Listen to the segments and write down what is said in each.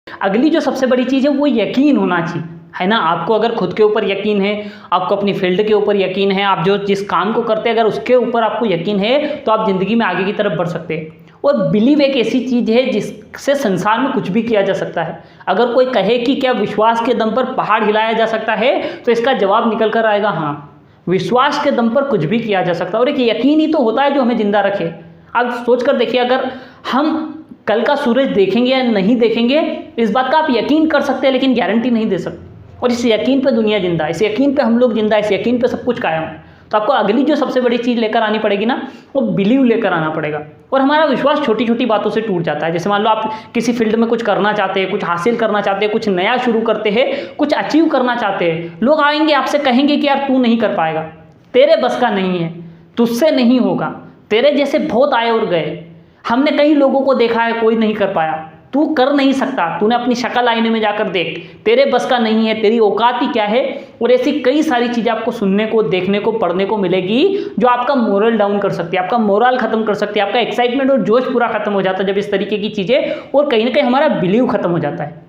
अगली जो सबसे बड़ी चीज़ है वो यकीन होना चाहिए, है ना। आपको अगर खुद के ऊपर यकीन है, आपको अपनी फील्ड के ऊपर यकीन है, आप जो जिस काम को करते हैं अगर उसके ऊपर आपको यकीन है तो आप ज़िंदगी में आगे की तरफ बढ़ सकते हैं। और बिलीव एक ऐसी चीज़ है जिससे संसार में कुछ भी किया जा सकता है। अगर कोई कहे कि क्या विश्वास के दम पर पहाड़ हिलाया जा सकता है तो इसका जवाब निकल कर आएगा हाँ, विश्वास के दम पर कुछ भी किया जा सकता है। और एक यकीन ही तो होता है जो हमें जिंदा रखे। आप सोच कर देखिए, अगर हम कल का सूरज देखेंगे या नहीं देखेंगे इस बात का आप यकीन कर सकते हैं लेकिन गारंटी नहीं दे सकते। और इस यकीन पे दुनिया जिंदा है, इस यकीन पे हम लोग जिंदा है, इस यकीन पे सब कुछ कायम है। तो आपको अगली जो सबसे बड़ी चीज़ लेकर आनी पड़ेगी ना, वो बिलीव लेकर आना पड़ेगा। और हमारा विश्वास छोटी छोटी बातों से टूट जाता है। जैसे मान लो आप किसी फील्ड में कुछ करना चाहते हैं, कुछ हासिल करना चाहते हैं, कुछ नया शुरू करते हैं, कुछ अचीव करना चाहते हैं, लोग आएंगे आपसे कहेंगे कि यार तू नहीं कर पाएगा, तेरे बस का नहीं है, तुझसे नहीं होगा, तेरे जैसे बहुत आए और गए, हमने कई लोगों को देखा है कोई नहीं कर पाया, तू कर नहीं सकता, तूने अपनी शक्ल आईने में जाकर देख, तेरे बस का नहीं है, तेरी औकात ही क्या है। और ऐसी कई सारी चीज़ें आपको सुनने को, देखने को, पढ़ने को मिलेगी जो आपका मोरल डाउन कर सकती है, आपका मोरल खत्म कर सकती है, आपका एक्साइटमेंट और जोश पूरा खत्म हो जाता है जब इस तरीके की चीज़ें, और कहीं ना कहीं हमारा बिलीव खत्म हो जाता है।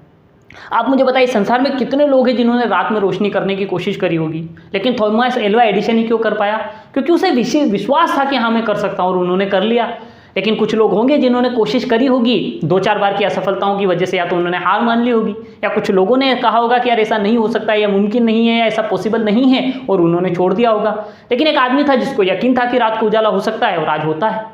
आप मुझे बताइए संसार में कितने लोग हैं जिन्होंने रात में रोशनी करने की कोशिश करी होगी, लेकिन थॉमस एल्वा एडिसन ही क्यों कर पाया? क्योंकि उसे विश्वास था कि हाँ मैं कर सकता हूँ, और उन्होंने कर लिया। लेकिन कुछ लोग होंगे जिन्होंने कोशिश करी होगी, 2-4 बार की असफलताओं की वजह से या तो उन्होंने हार मान ली होगी, या कुछ लोगों ने कहा होगा कि यार ऐसा नहीं हो सकता, या मुमकिन नहीं है, या ऐसा पॉसिबल नहीं है, और उन्होंने छोड़ दिया होगा। लेकिन एक आदमी था जिसको यकीन था कि रात को उजाला हो सकता है, और आज होता है।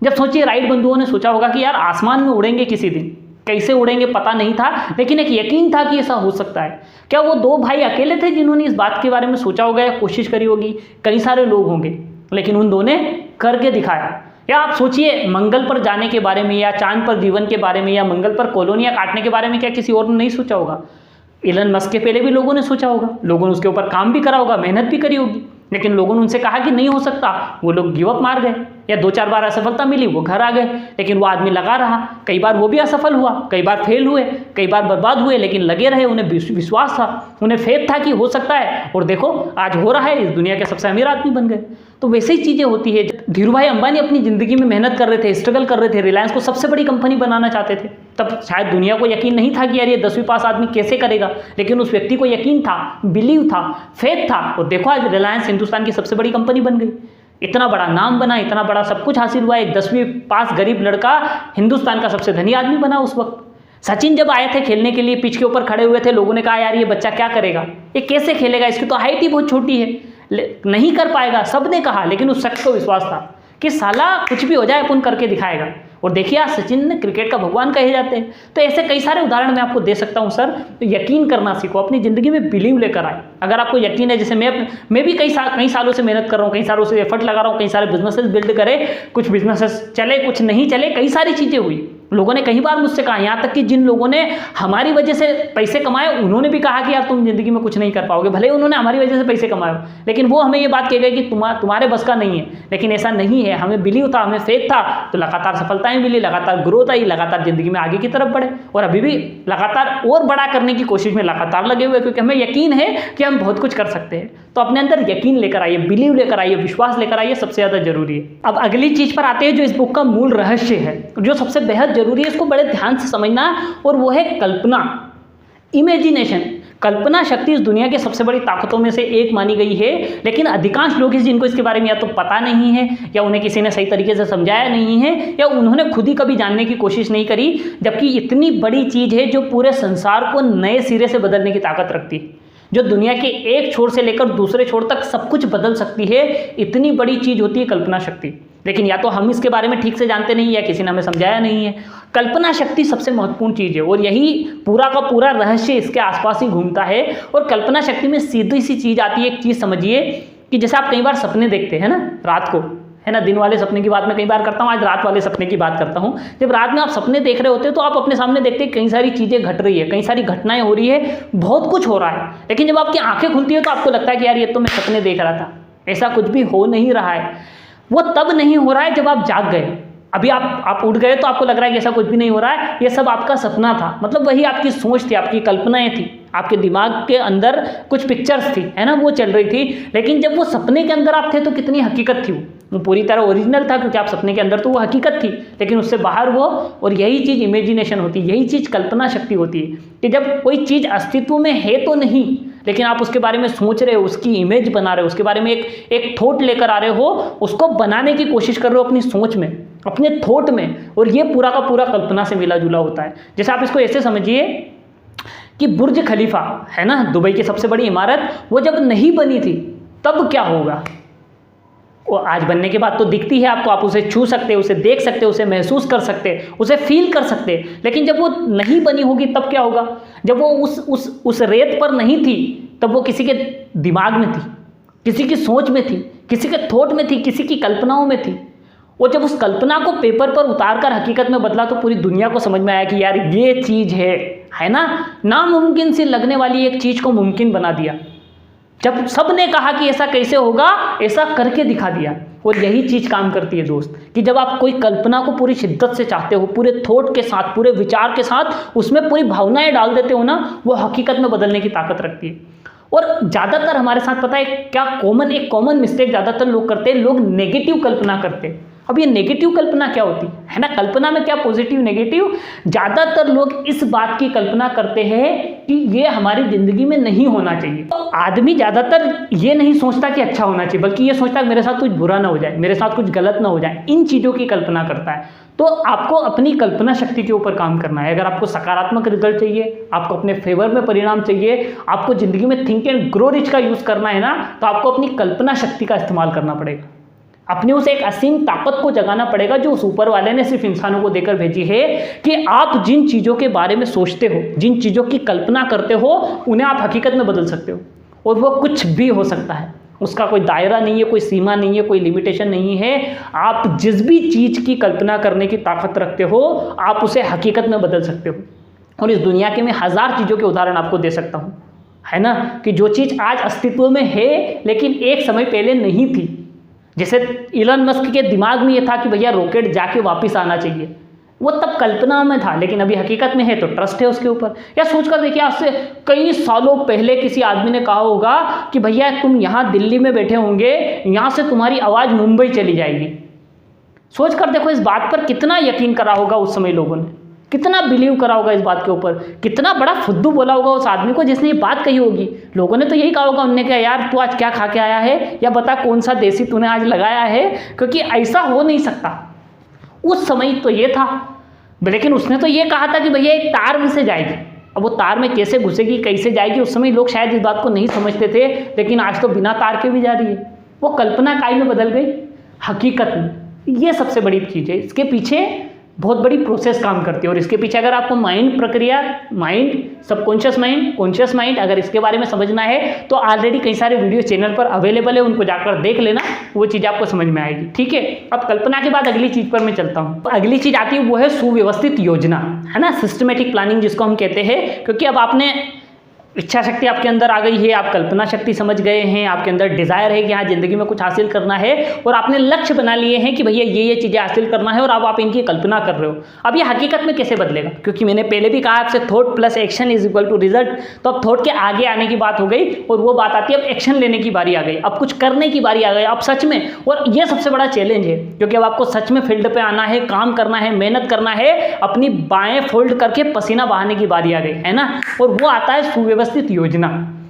जब सोचिए राइट बंधुओं ने सोचा होगा कि यार आसमान में उड़ेंगे किसी दिन, कैसे उड़ेंगे पता नहीं था, लेकिन एक यकीन था कि ऐसा हो सकता है। क्या वो 2 भाई अकेले थे जिन्होंने इस बात के बारे में सोचा होगा या कोशिश करी होगी? कई सारे लोग होंगे, लेकिन उन 2 ने करके दिखाया। या आप सोचिए मंगल पर जाने के बारे में, या चांद पर जीवन के बारे में, या मंगल पर कॉलोनियां काटने के बारे में क्या किसी और ने नहीं सोचा होगा? इलन मस्क के पहले भी लोगों ने सोचा होगा, लोगों ने उसके ऊपर काम भी करा होगा, मेहनत भी करी होगी, लेकिन लोगों ने उनसे कहा कि नहीं हो सकता, वो लोग गिव अप मार गए, या 2-4 बार असफलता मिली, वो घर आ गए। लेकिन वो आदमी लगा रहा, कई बार वो भी असफल हुआ, कई बार फेल हुए, कई बार बर्बाद हुए, लेकिन लगे रहे, उन्हें विश्वास था, उन्हें फेथ था कि हो सकता है, और देखो आज हो रहा है, इस दुनिया के सबसे अमीर आदमी बन गए। तो वैसे ही चीज़ें होती है। धीरू भाई अंबानी अपनी ज़िंदगी में मेहनत कर रहे थे, स्ट्रगल कर रहे थे, रिलायंस को सबसे बड़ी कंपनी बनाना चाहते थे, तब शायद दुनिया को यकीन नहीं था कि यार ये 10वीं पास आदमी कैसे करेगा, लेकिन उस व्यक्ति को यकीन था, बिलीव था, फेथ था, और देखो आज रिलायंस हिंदुस्तान की सबसे बड़ी कंपनी बन गई, इतना बड़ा नाम बना, इतना बड़ा सब कुछ हासिल हुआ। एक 10वीं पास गरीब लड़का हिंदुस्तान का सबसे धनी आदमी बना उस वक्त। सचिन जब आए थे खेलने के लिए, पिच के ऊपर खड़े हुए थे, लोगों ने कहा यार ये बच्चा क्या करेगा, ये कैसे खेलेगा, इसकी तो हाइट ही बहुत छोटी है, नहीं कर पाएगा, सबने कहा, लेकिन उस शख्स को विश्वास था कि साला कुछ भी हो जाए अपन करके दिखाएगा। और देखिए आज सचिन ने क्रिकेट का भगवान कहे जाते हैं। तो ऐसे कई सारे उदाहरण मैं आपको दे सकता हूं सर। तो यकीन करना सीखो, अपनी ज़िंदगी में बिलीव लेकर आए। अगर आपको यकीन है, जैसे मैं भी कई सालों से मेहनत कर रहा हूँ, कई सालों से एफर्ट लगा रहा हूँ, कई सारे बिजनेसेस बिल्ड करे, कुछ बिजनेसेस चले, कुछ नहीं चले, कई सारी चीज़ें हुई। लोगों ने कई बार मुझसे कहा, यहाँ तक कि जिन लोगों ने हमारी वजह से पैसे कमाए उन्होंने भी कहा कि यार तुम जिंदगी में कुछ नहीं कर पाओगे, भले उन्होंने हमारी वजह से पैसे कमाए, लेकिन वो हमें ये बात कह गए कि तुम्हारे बस का नहीं है। लेकिन ऐसा नहीं है, हमें बिलीव था, हमें फेथ था, तो लगातार सफलताएं मिली, लगातार ग्रोथ आई, लगातार जिंदगी में आगे की तरफ बढ़े, और अभी भी लगातार और बड़ा करने की कोशिश में लगातार लगे हुए, क्योंकि हमें यकीन है कि हम बहुत कुछ कर सकते हैं। तो अपने अंदर यकीन लेकर आइए, बिलीव लेकर आइए, विश्वास लेकर आइए, सबसे ज़्यादा जरूरी है। अब अगली चीज़ पर आते हैं जो इस बुक का मूल रहस्य है, जो सबसे बेहद जरूरी है, इसको बड़े ध्यान से समझना, और वो है कल्पना, इमेजिनेशन। कल्पना शक्ति इस दुनिया की सबसे बड़ी ताकतों में से एक मानी गई है, लेकिन अधिकांश लोग जिनको इसके बारे में या तो पता नहीं है, या उन्हें किसी ने सही तरीके से समझाया नहीं है, या उन्होंने खुद ही कभी जानने की कोशिश नहीं करी, जबकि इतनी बड़ी चीज़ है जो पूरे संसार को नए सिरे से बदलने की ताकत रखती है, जो दुनिया के एक छोर से लेकर दूसरे छोर तक सब कुछ बदल सकती है। इतनी बड़ी चीज़ होती है कल्पना शक्ति। लेकिन या तो हम इसके बारे में ठीक से जानते नहीं, या किसी ने हमें समझाया नहीं है। कल्पना शक्ति सबसे महत्वपूर्ण चीज़ है, और यही पूरा का पूरा रहस्य इसके आसपास ही घूमता है। और कल्पना शक्ति में सीधी सी चीज़ आती है, एक चीज़ समझिए कि जैसे आप कई बार सपने देखते हैं ना रात को, है ना, दिन वाले सपने की बात मैं कई बार करता हूँ, आज रात वाले सपने की बात करता हूँ। जब रात में आप सपने देख रहे होते हो तो आप अपने सामने देखते हैं कई सारी चीज़ें घट रही है, कई सारी घटनाएं हो रही है, बहुत कुछ हो रहा है। लेकिन जब आपकी आंखें खुलती है तो आपको लगता है कि यार ये तो मैं सपने देख रहा था, ऐसा कुछ भी हो नहीं रहा है। वो तब नहीं हो रहा है जब आप जाग गए। अभी आप उठ गए तो आपको लग रहा है कि ऐसा कुछ भी नहीं हो रहा है, ये सब आपका सपना था, मतलब वही आपकी सोच थी, आपकी कल्पनाएं थी, आपके दिमाग के अंदर कुछ पिक्चर्स थी, है ना, वो चल रही थी। लेकिन जब वो सपने के अंदर आप थे तो कितनी हकीकत थी वो पूरी तरह ओरिजिनल था, क्योंकि आप सपने के अंदर तो वो हकीकत थी, लेकिन उससे बाहर वो, और यही चीज़ इमेजिनेशन होती है, यही चीज़ कल्पना शक्ति होती है कि जब कोई चीज़ अस्तित्व में है तो नहीं, लेकिन आप उसके बारे में सोच रहे हो, उसकी इमेज बना रहे हो, उसके बारे में एक थॉट लेकर आ रहे हो, उसको बनाने की कोशिश कर रहे हो अपनी सोच में, अपने थॉट में, और ये पूरा का पूरा कल्पना से मिला जुला होता है। जैसे आप इसको ऐसे समझिए कि बुर्ज खलीफा है ना, दुबई की सबसे बड़ी इमारत, वो जब नहीं बनी थी तब क्या होगा, वो आज बनने के बाद तो दिखती है आपको, आप उसे छू सकते, उसे देख सकते, उसे महसूस कर सकते, उसे फील कर सकते, लेकिन जब वो नहीं बनी होगी तब क्या होगा, जब वो उस रेत पर नहीं थी तब वो किसी के दिमाग में थी, किसी की सोच में थी, किसी के थॉट में थी, किसी की कल्पनाओं में थी, और जब उस कल्पना को पेपर पर उतार कर हकीकत में बदला तो पूरी दुनिया को समझ में आया कि यार ये चीज़ है ना, नामुमकिन सी लगने वाली एक चीज़ को मुमकिन बना दिया। जब सब ने कहा कि ऐसा कैसे होगा, ऐसा करके दिखा दिया। और यही चीज़ काम करती है दोस्त, कि जब आप कोई कल्पना को पूरी शिद्दत से चाहते हो, पूरे थॉट के साथ, पूरे विचार के साथ, उसमें पूरी भावनाएं डाल देते हो ना, वो हकीकत में बदलने की ताकत रखती है। और ज़्यादातर हमारे साथ पता है क्या एक कॉमन मिस्टेक ज़्यादातर लोग करते हैं, लोग नेगेटिव कल्पना करते हैं। अब ये नेगेटिव कल्पना क्या होती है ना, कल्पना में क्या पॉजिटिव नेगेटिव, ज़्यादातर लोग इस बात की कल्पना करते हैं कि ये हमारी ज़िंदगी में नहीं होना चाहिए। तो आदमी ज़्यादातर ये नहीं सोचता कि अच्छा होना चाहिए, बल्कि ये सोचता है मेरे साथ कुछ बुरा ना हो जाए, मेरे साथ कुछ गलत ना हो जाए, इन चीज़ों की कल्पना करता है। तो आपको अपनी कल्पना शक्ति के ऊपर काम करना है। अगर आपको सकारात्मक रिजल्ट चाहिए, आपको अपने फेवर में परिणाम चाहिए, आपको ज़िंदगी में थिंक एंड ग्रो रिच का यूज़ करना है ना, तो आपको अपनी कल्पना शक्ति का इस्तेमाल करना पड़ेगा। अपने उस एक असीम ताकत को जगाना पड़ेगा जो उस ऊपर वाले ने सिर्फ इंसानों को देकर भेजी है, कि आप जिन चीज़ों के बारे में सोचते हो, जिन चीज़ों की कल्पना करते हो, उन्हें आप हकीकत में बदल सकते हो। और वो कुछ भी हो सकता है, उसका कोई दायरा नहीं है, कोई सीमा नहीं है, कोई लिमिटेशन नहीं है। आप जिस भी चीज़ की कल्पना करने की ताकत रखते हो, आप उसे हकीकत में बदल सकते हो। और इस दुनिया के मैं हज़ार चीज़ों के उदाहरण आपको दे सकता हूँ, है ना, कि जो चीज़ आज अस्तित्व में है लेकिन एक समय पहले नहीं थी। जैसे इलन मस्क के दिमाग में ये था कि भैया रॉकेट जाके वापस आना चाहिए, वो तब कल्पना में था, लेकिन अभी हकीकत में है तो ट्रस्ट है उसके ऊपर। या सोचकर देखिए, आज से कई सालों पहले किसी आदमी ने कहा होगा कि भैया तुम यहाँ दिल्ली में बैठे होंगे, यहाँ से तुम्हारी आवाज़ मुंबई चली जाएगी। सोचकर देखो इस बात पर कितना यकीन करा होगा उस समय लोगों ने, कितना बिलीव करा होगा इस बात के ऊपर, कितना बड़ा फुद्दू बोला होगा उस आदमी को जिसने ये बात कही होगी। लोगों ने तो यही कहा होगा, उनने कहा यार तू आज क्या खा के आया है, या बता कौन सा देसी तूने आज लगाया है, क्योंकि ऐसा हो नहीं सकता। उस समय तो ये था, लेकिन उसने तो ये कहा था कि भैया एक तार में से जाएगी। अब वो तार में कैसे घुसेगी, कैसे जाएगी, उस समय लोग शायद इस बात को नहीं समझते थे, लेकिन आज तो बिना तार के भी जा रही है। वो कल्पना काय में बदल गई हकीकत में। ये सबसे बड़ी चीज़ है, इसके पीछे बहुत बड़ी प्रोसेस काम करती है। और इसके पीछे अगर आपको माइंड प्रक्रिया, mind, subconscious mind, conscious mind, अगर इसके बारे में समझना है तो ऑलरेडी कई सारे वीडियो चैनल पर अवेलेबल है, उनको जाकर देख लेना, वो चीज़ आपको समझ में आएगी। ठीक है, अब कल्पना के बाद अगली चीज़ पर मैं चलता हूँ। तो अगली चीज़ आती है वो है सुव्यवस्थित योजना, है ना, सिस्टमेटिक प्लानिंग जिसको हम कहते हैं। क्योंकि अब आपने इच्छा शक्ति आपके अंदर आ गई है, आप कल्पना शक्ति समझ गए हैं, आपके अंदर डिज़ायर है कि हाँ ज़िंदगी में कुछ हासिल करना है, और आपने लक्ष्य बना लिए हैं कि भैया ये चीज़ें हासिल करना है, और अब आप इनकी कल्पना कर रहे हो। अब ये हकीकत में कैसे बदलेगा, क्योंकि मैंने पहले भी कहा आपसे thought plus action is equal to result. तो अब थॉट के आगे आने की बात हो गई, और वो बात आती है अब एक्शन लेने की बारी आ गई, अब कुछ करने की बारी आ गई, अब सच में। और ये सबसे बड़ा चैलेंज है, क्योंकि अब आपको सच में फील्ड पर आना है, काम करना है, मेहनत करना है, अपनी बाएँ फोल्ड करके पसीना बहाने की बारी आ गई, है ना। और वो आता है सुव्यवस्थित योजना,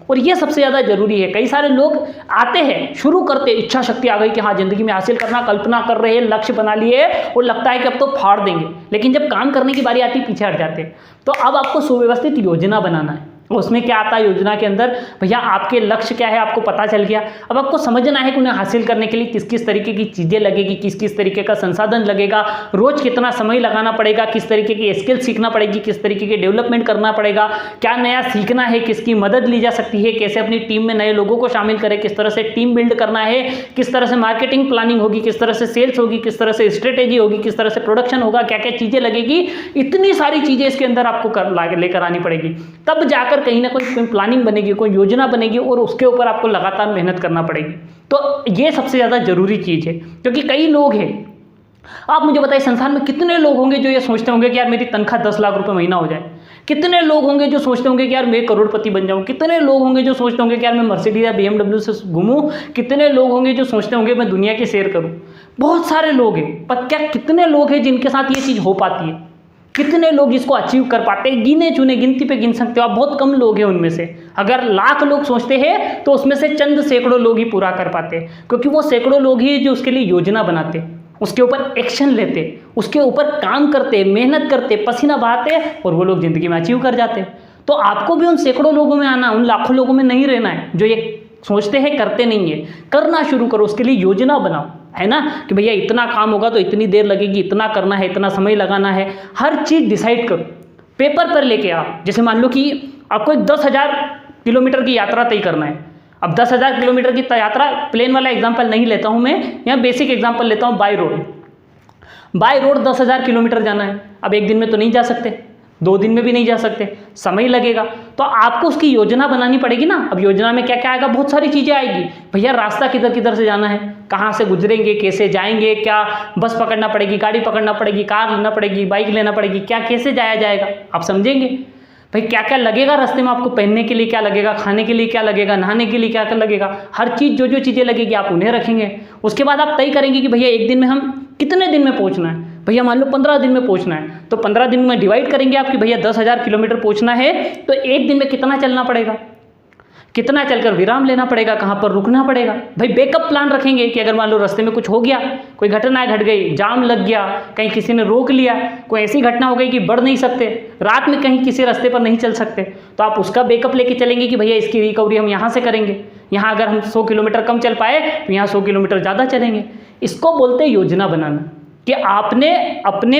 और ये सबसे ज़्यादा जरूरी है। कई सारे लोग आते हैं, शुरू करते, इच्छा शक्ति आ गई कि हाँ ज़िंदगी में हासिल करना, कल्पना कर रहे हैं, लक्ष्य बना लिए, और लगता है कि अब तो फाड़ देंगे, लेकिन जब काम करने की बारी आती है पीछे हट जाते हैं। तो अब आपको सुव्यवस्थित योजना बनाना है। उसमें क्या आता है योजना के अंदर, भैया आपके लक्ष्य क्या है आपको पता चल गया, अब आपको समझना है कि उन्हें हासिल करने के लिए किस किस तरीके की चीज़ें लगेगी, किस किस तरीके का संसाधन लगेगा, रोज कितना समय लगाना पड़ेगा, किस तरीके की स्किल सीखना पड़ेगी, किस तरीके की डेवलपमेंट करना पड़ेगा, क्या नया सीखना है, किसकी मदद ली जा सकती है, कैसे अपनी टीम में नए लोगों को शामिल करें, किस तरह से टीम बिल्ड करना है, किस तरह से मार्केटिंग प्लानिंग होगी, किस तरह से सेल्स होगी, किस तरह से स्ट्रेटेजी होगी, किस तरह से प्रोडक्शन होगा, क्या क्या चीज़ें लगेगी। इतनी सारी चीज़ें इसके अंदर आपको लेकर आनी पड़ेगी, तब जाकर कहीं ना कोई प्लानिंग बनेगी, कोई योजना बनेगी, और उसके ऊपर आपको लगातार मेहनत करना पड़ेगी। तो ये सबसे ज़्यादा जरूरी चीज़ है, क्योंकि कई लोग हैं, आप मुझे बताइए संसार में कितने लोग होंगे जो ये सोचते होंगे कि यार मेरी तनख्वाह 10 लाख रुपए महीना हो जाए, कितने लोग होंगे जो सोचते होंगे कि यार मैं करोड़पति बन जाऊं, कितने लोग होंगे जो सोचते होंगे कि यार मैं मर्सिडीज या BMW से घूमूं, कितने लोग होंगे जो सोचते होंगे मैं दुनिया की सैर करूं। बहुत सारे लोग हैं, पर क्या कितने लोग हैं जिनके साथ ये चीज़ हो पाती है? कितने लोग इसको अचीव कर पाते हैं? गिने चुने, गिनती पे गिन सकते हो आप, बहुत कम लोग हैं उनमें से। अगर लाख लोग सोचते हैं तो उसमें से चंद सैकड़ों लोग ही पूरा कर पाते हैं, क्योंकि वो सैकड़ों लोग ही जो उसके लिए योजना बनाते, उसके ऊपर एक्शन लेते, उसके ऊपर काम करते, मेहनत करते, पसीना बहाते, और वो लोग जिंदगी में अचीव कर जाते। तो आपको भी उन सैकड़ों लोगों में आना, उन लाखों लोगों में नहीं रहना है जो ये सोचते हैं करते नहीं है। करना शुरू करो, उसके लिए योजना बनाओ, है ना, कि भैया इतना काम होगा तो इतनी देर लगेगी, इतना करना है, इतना समय लगाना है, हर चीज़ डिसाइड करो, पेपर पर लेके आओ। जैसे मान लो कि आपको 10,000 किलोमीटर की यात्रा तय करना है। अब 10,000 किलोमीटर की यात्रा, प्लेन वाला एग्जाम्पल नहीं लेता हूँ मैं, यहाँ बेसिक एग्जाम्पल लेता हूँ, by road. By road 10,000 kilometre जाना है। अब एक दिन में तो नहीं जा सकते, 2 दिन में भी नहीं जा सकते, समय लगेगा, तो आपको उसकी योजना बनानी पड़ेगी ना। अब योजना में क्या क्या आएगा? बहुत सारी चीज़ें आएगी। भैया रास्ता किधर किधर से जाना है, कहाँ से गुजरेंगे, कैसे जाएंगे, क्या बस पकड़ना पड़ेगी, गाड़ी पकड़ना पड़ेगी, कार लेना पड़ेगी, बाइक लेना पड़ेगी, क्या कैसे जाया जाएगा, आप समझेंगे। भाई क्या क्या लगेगा रास्ते में, आपको पहनने के लिए क्या लगेगा, खाने के लिए क्या लगेगा, नहाने के लिए क्या क्या लगेगा, हर चीज़ जो जो चीज़ें लगेगी आप उन्हें रखेंगे। उसके बाद आप तय करेंगे कि भैया एक दिन में हम कितने दिन में पहुँचना है। भैया मान लो 15 दिन में पहुंचना है, तो 15 दिन में डिवाइड करेंगे आप कि भैया 10,000 किलोमीटर पहुंचना है, तो एक दिन में कितना चलना पड़ेगा, कितना चलकर विराम लेना पड़ेगा, कहाँ पर रुकना पड़ेगा। भाई बैकअप प्लान रखेंगे कि अगर मान लो रास्ते में कुछ हो गया, कोई घटना घट गई, जाम लग गया, कहीं किसी ने रोक लिया, कोई ऐसी घटना हो गई कि बढ़ नहीं सकते, रात में कहीं किसी रास्ते पर नहीं चल सकते, तो आप उसका बैकअप लेके चलेंगे कि भैया इसकी रिकवरी हम यहाँ से करेंगे। यहाँ अगर हम 100 किलोमीटर कम चल पाए तो यहाँ 100 किलोमीटर ज़्यादा चलेंगे। इसको बोलते हैं योजना बनाना, कि आपने अपने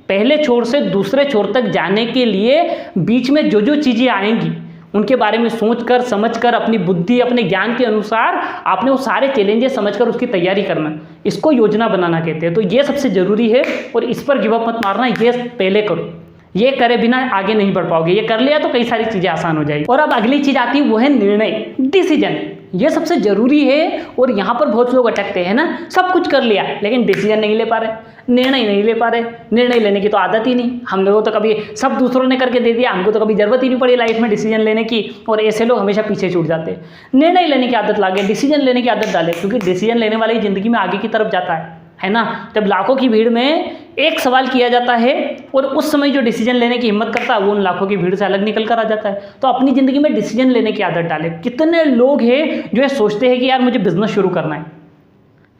पहले छोर से दूसरे छोर तक जाने के लिए बीच में जो जो चीज़ें आएंगी उनके बारे में सोचकर समझकर अपनी बुद्धि अपने ज्ञान के अनुसार आपने वो सारे चैलेंजेस समझकर उसकी तैयारी करना, इसको योजना बनाना कहते हैं। तो ये सबसे ज़रूरी है, और इस पर गिव अप मत मारना, ये पहले करो। ये करे बिना आगे नहीं बढ़ पाओगे, ये कर लिया तो कई सारी चीज़ें आसान हो जाएगी। और अब अगली चीज़ आती है, वो है निर्णय, डिसीजन। ये सबसे ज़रूरी है, और यहाँ पर बहुत लोग अटकते हैं ना, सब कुछ कर लिया लेकिन डिसीजन नहीं ले पा रहे, निर्णय नहीं ले पा रहे। निर्णय लेने की तो आदत ही नहीं, हम लोगों तो कभी सब दूसरों ने करके दे दिया, हमको तो कभी ज़रूरत ही नहीं पड़ी लाइफ में डिसीजन लेने की, और ऐसे लोग हमेशा पीछे छूट जाते हैं। निर्णय लेने की आदत लागे, डिसीजन लेने की आदत डाले, क्योंकि डिसीजन लेने वाले ही ज़िंदगी में आगे की तरफ जाता है ना। जब लाखों की भीड़ में एक सवाल किया जाता है और उस समय जो डिसीजन लेने की हिम्मत करता है वो उन लाखों की भीड़ से अलग निकल कर आ जाता है। तो अपनी ज़िंदगी में डिसीजन लेने की आदत डालें। कितने लोग हैं जो ये सोचते हैं कि यार मुझे बिजनेस शुरू करना है,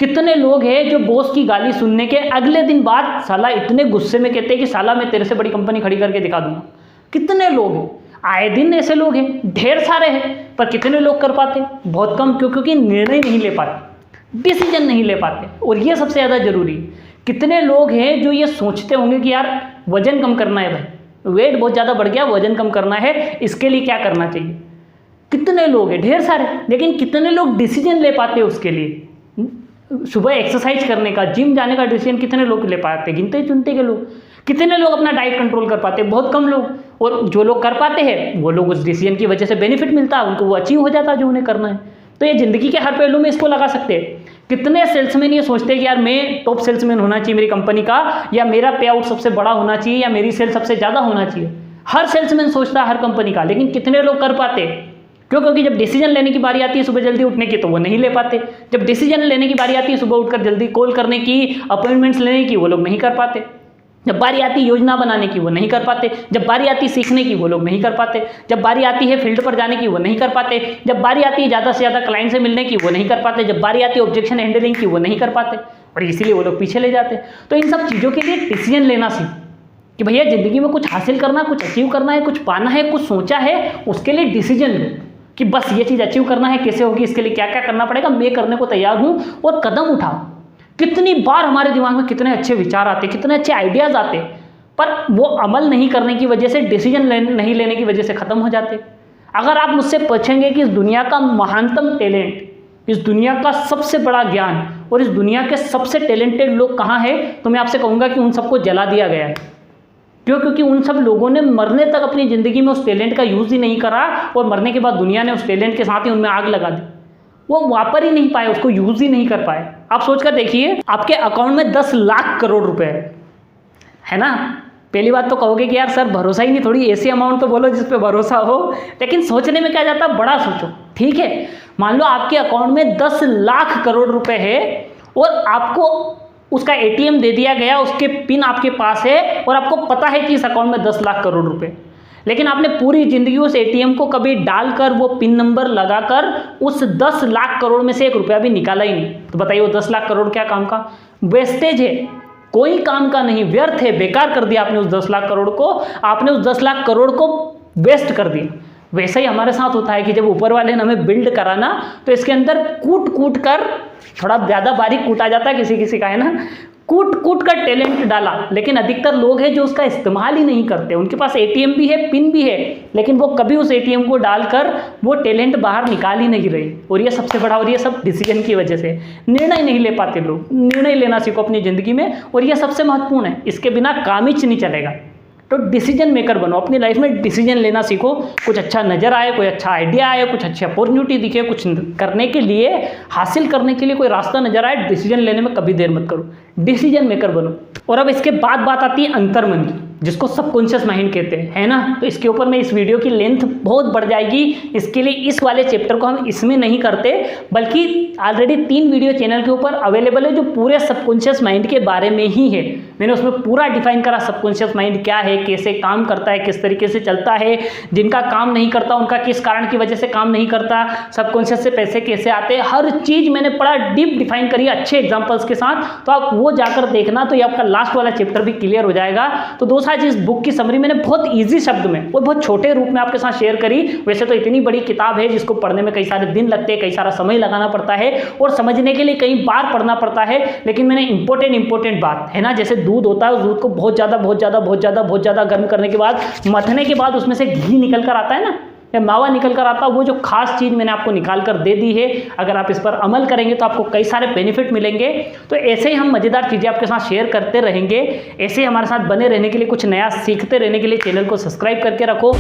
कितने लोग हैं जो बॉस की गाली सुनने के अगले दिन बाद साला इतने गुस्से में कहते हैं कि साला मैं तेरे से बड़ी कंपनी खड़ी करके दिखा दूंगा। कितने लोग हैं, आए दिन ऐसे लोग हैं, ढेर सारे हैं, पर कितने लोग कर पाते? बहुत कम। क्यों? क्योंकि निर्णय नहीं ले पाते, डिसीजन नहीं ले पाते। और ये सबसे ज़्यादा जरूरी है। कितने लोग हैं जो ये सोचते होंगे कि यार वजन कम करना है, भाई वेट बहुत ज़्यादा बढ़ गया, वजन कम करना है, इसके लिए क्या करना चाहिए। कितने लोग हैं, ढेर सारे, लेकिन कितने लोग डिसीजन ले पाते हैं उसके लिए। सुबह एक्सरसाइज करने का, जिम जाने का डिसीजन कितने लोग ले पाते? गिनते चुनते के लोग। कितने लोग अपना डाइट कंट्रोल कर पाते? बहुत कम लोग। और जो लोग कर पाते हैं वो लोग उस डिसीजन की वजह से बेनिफिट मिलता है, उनको वो अचीव हो जाता है जो उन्हें करना है। तो ये जिंदगी के हर पहलू में इसको लगा सकते हैं। कितने सेल्समैन ये सोचते हैं कि यार मैं टॉप सेल्समैन होना चाहिए मेरी कंपनी का, या मेरा पे आउट सबसे बड़ा होना चाहिए, या मेरी सेल सबसे ज़्यादा होना चाहिए। हर सेल्समैन सोचता है हर कंपनी का, लेकिन कितने लोग कर पाते? क्यों? क्योंकि जब डिसीजन लेने की बारी आती है सुबह जल्दी उठने की तो वो नहीं ले पाते। जब डिसीजन लेने की बारी आती है सुबह उठकर जल्दी कॉल करने की, अपॉइंटमेंट्स लेने की, वो लोग नहीं कर पाते। जब बारी आती है योजना बनाने की वो नहीं कर पाते। जब बारी आती है सीखने की वो लोग नहीं कर पाते। जब बारी आती है फील्ड पर जाने की वो नहीं कर पाते। जब बारी आती है ज़्यादा से ज़्यादा क्लाइंट से मिलने की वो नहीं कर पाते। जब बारी आती है ऑब्जेक्शन हैंडलिंग की वो नहीं कर पाते, और इसीलिए वो लोग पीछे ले जाते। तो इन सब चीज़ों के लिए डिसीजन लेना सीख कि भैया ज़िंदगी में कुछ हासिल करना, कुछ अचीव करना है, कुछ पाना है, कुछ सोचा है, उसके लिए डिसीजन लो कि बस ये चीज़ अचीव करना है, कैसे होगी, इसके लिए क्या क्या करना पड़ेगा, मैं करने को तैयार हूँ, और कदम उठाओ। कितनी बार हमारे दिमाग में कितने अच्छे विचार आते, कितने अच्छे आइडियाज़ आते, पर वो अमल नहीं करने की वजह से, डिसीजन नहीं लेने की वजह से ख़त्म हो जाते। अगर आप मुझसे पूछेंगे कि इस दुनिया का महानतम टैलेंट, इस दुनिया का सबसे बड़ा ज्ञान और इस दुनिया के सबसे टैलेंटेड लोग कहाँ हैं, तो मैं आपसे कहूँगा कि उन सबको जला दिया गया है। क्यों? क्योंकि उन सब लोगों ने मरने तक अपनी ज़िंदगी में उस टैलेंट का यूज़ ही नहीं करा, और मरने के बाद दुनिया ने उस टैलेंट के साथ ही उनमें आग लगा दी। वो वापर ही नहीं पाए, उसको यूज़ ही नहीं कर पाए। आप सोच कर देखिए, आपके अकाउंट में 10 लाख करोड़ रुपए है ना। पहली बात तो कहोगे कि यार सर भरोसा ही नहीं, थोड़ी ऐसी अमाउंट तो बोलो जिस पे भरोसा हो। लेकिन सोचने में क्या जाता है, बड़ा सोचो। ठीक है, मान लो आपके अकाउंट में 10 लाख करोड़ रुपए है, और आपको उसका एटीएम दे दिया गया, उसके पिन आपके पास है और आपको पता है कि इस अकाउंट में 10 लाख करोड़ रुपए, लेकिन आपने पूरी जिंदगी उस एटीएम को कभी डालकर वो पिन नंबर लगाकर उस 10 लाख करोड़ में से 1 रुपया भी निकाला ही नहीं। तो बताइए वो 10 लाख करोड़ क्या काम का? वेस्टेज है, कोई काम का नहीं, व्यर्थ है, बेकार कर दिया आपने उस 10 लाख करोड़ को, आपने उस 10 लाख करोड़ को वेस्ट कर दिया। वैसा ही हमारे साथ होता है कि जब ऊपर वाले ने हमें बिल्ड कराना तो इसके अंदर कूट कूट कर, थोड़ा ज़्यादा बारीक कूटा जाता है किसी किसी का, है ना, कूट कूट कर टैलेंट डाला, लेकिन अधिकतर लोग हैं जो उसका इस्तेमाल ही नहीं करते। उनके पास एटीएम भी है, पिन भी है, लेकिन वो कभी उस एटीएम को डालकर वो टैलेंट बाहर निकाल ही नहीं रही। और ये सबसे बड़ा, और ये सब डिसीजन की वजह से, निर्णय नहीं ले पाते लोग। निर्णय लेना सीखो अपनी ज़िंदगी में, और ये सबसे महत्वपूर्ण है, इसके बिना काम ही नहीं चलेगा। तो डिसीजन मेकर बनो, अपनी लाइफ में डिसीजन लेना सीखो। कुछ अच्छा नज़र आए, कोई अच्छा आइडिया आए, कुछ अच्छी अपॉर्चुनिटी दिखे, कुछ करने के लिए, हासिल करने के लिए कोई रास्ता नजर आए, डिसीजन लेने में कभी देर मत करो, डिसीजन मेकर बनो। और अब इसके बाद बात आती है अंतर्मन की, जिसको सबकॉन्शियस माइंड कहते हैं, है ना। तो इसके ऊपर में इस वीडियो की लेंथ बहुत बढ़ जाएगी, इसके लिए इस वाले चैप्टर को हम इसमें नहीं करते, बल्कि ऑलरेडी 3 वीडियो चैनल के ऊपर अवेलेबल है जो पूरे सबकॉन्शियस माइंड के बारे में ही है। मैंने उसमें पूरा डिफाइन करा सबकॉन्शियस माइंड क्या है, कैसे काम करता है, किस तरीके से चलता है, जिनका काम नहीं करता उनका किस कारण की वजह से काम नहीं करता, सबकॉन्शियस से पैसे कैसे आते हैं, हर चीज़ मैंने बड़ा डीप डिफाइन करी अच्छे एग्जाम्पल्स के साथ। तो आप वो जाकर देखना, तो ये आपका लास्ट वाला चैप्टर भी क्लियर हो जाएगा। तो दोस्तों आज इस बुक की समरी मैंने बहुत ईजी शब्द में और बहुत छोटे रूप में आपके साथ शेयर करी। वैसे तो इतनी बड़ी किताब है जिसको पढ़ने में कई सारे दिन लगते हैं, कई सारा समय लगाना पड़ता है और समझने के लिए कई बार पढ़ना पड़ता है, लेकिन मैंने इंपॉर्टेंट बात, है ना, जैसे दूध होता है, उस दूध को बहुत ज़्यादा गर्म करने के बाद, मथने के बाद उसमें से घी निकल कर आता है ना, या मावा निकल कर आता, वो जो खास चीज़ मैंने आपको निकाल कर दे दी है। अगर आप इस पर अमल करेंगे तो आपको कई सारे बेनिफिट मिलेंगे। तो ऐसे ही हम मज़ेदार चीज़ें आपके साथ शेयर करते रहेंगे। ऐसे ही हमारे साथ बने रहने के लिए, कुछ नया सीखते रहने के लिए चैनल को सब्सक्राइब करके रखो।